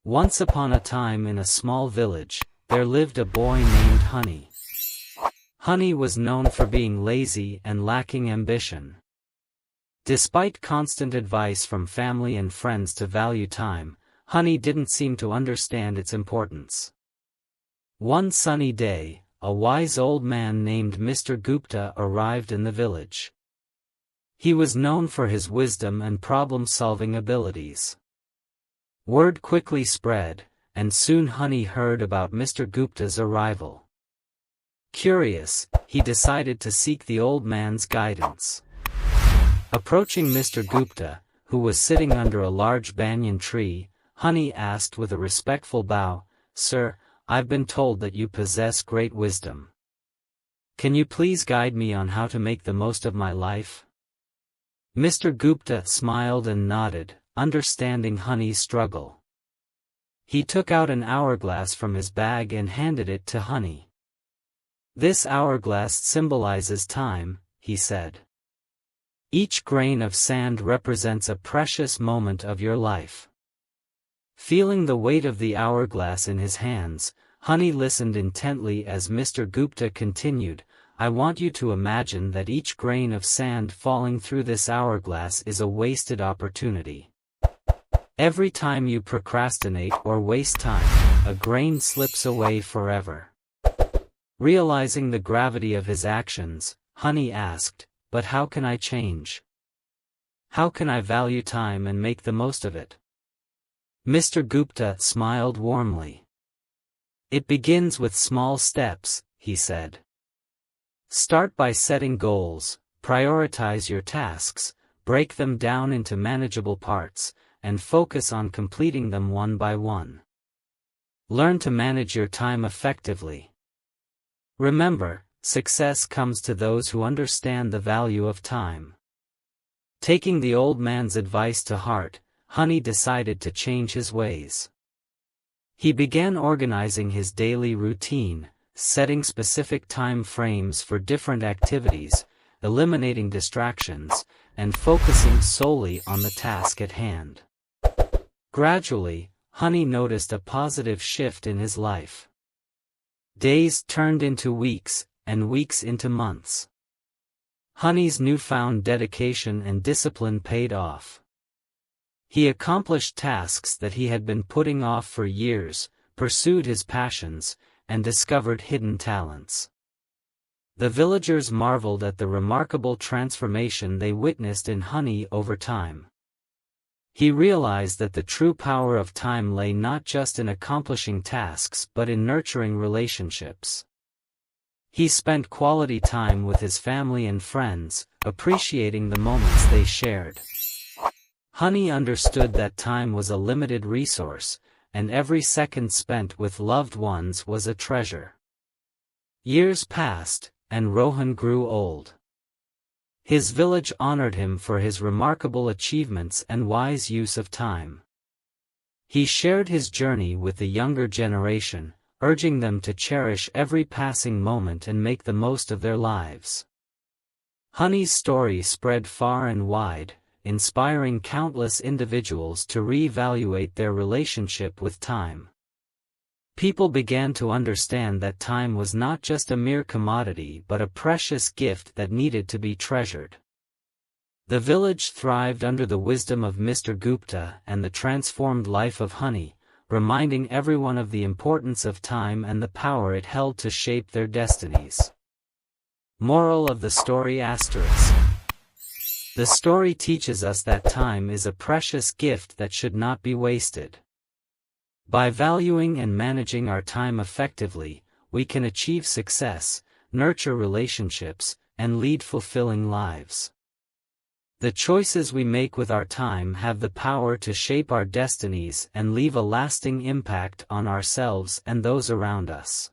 Once upon a time in a small village, there lived a boy named Honey. Honey was known for being lazy and lacking ambition. Despite constant advice from family and friends to value time, Honey didn't seem to understand its importance. One sunny day, a wise old man named Mr. Gupta arrived in the village. He was known for his wisdom and problem-solving abilities. Word quickly spread, and soon Honey heard about Mr. Gupta's arrival. Curious, he decided to seek the old man's guidance. Approaching Mr. Gupta, who was sitting under a large banyan tree, Honey asked with a respectful bow, "Sir, I've been told that you possess great wisdom. Can you please guide me on how to make the most of my life?" Mr. Gupta smiled and nodded, understanding Honey's struggle. He took out an hourglass from his bag and handed it to Honey. "This hourglass symbolizes time," he said. "Each grain of sand represents a precious moment of your life." Feeling the weight of the hourglass in his hands, Honey listened intently as Mr. Gupta continued, "I want you to imagine that each grain of sand falling through this hourglass is a wasted opportunity. Every time you procrastinate or waste time, a grain slips away forever." Realizing the gravity of his actions, Honey asked, "But how can I change? How can I value time and make the most of it?" Mr. Gupta smiled warmly. "It begins with small steps," he said. "Start by setting goals, prioritize your tasks, break them down into manageable parts, and focus on completing them one by one. Learn to manage your time effectively. Remember, success comes to those who understand the value of time." Taking the old man's advice to heart, Honey decided to change his ways. He began organizing his daily routine, setting specific time frames for different activities, eliminating distractions, and focusing solely on the task at hand. Gradually, Honey noticed a positive shift in his life. Days turned into weeks, and weeks into months. Honey's newfound dedication and discipline paid off. He accomplished tasks that he had been putting off for years, pursued his passions, and discovered hidden talents. The villagers marveled at the remarkable transformation they witnessed in Honey over time. He realized that the true power of time lay not just in accomplishing tasks but in nurturing relationships. He spent quality time with his family and friends, appreciating the moments they shared. Honey understood that time was a limited resource, and every second spent with loved ones was a treasure. Years passed, and Rohan grew old. His village honored him for his remarkable achievements and wise use of time. He shared his journey with the younger generation, urging them to cherish every passing moment and make the most of their lives. Honey's story spread far and wide, inspiring countless individuals to re-evaluate their relationship with time. People began to understand that time was not just a mere commodity but a precious gift that needed to be treasured. The village thrived under the wisdom of Mr. Gupta and the transformed life of Honey, reminding everyone of the importance of time and the power it held to shape their destinies. Moral of the story ***. The story teaches us that time is a precious gift that should not be wasted. By valuing and managing our time effectively, we can achieve success, nurture relationships, and lead fulfilling lives. The choices we make with our time have the power to shape our destinies and leave a lasting impact on ourselves and those around us.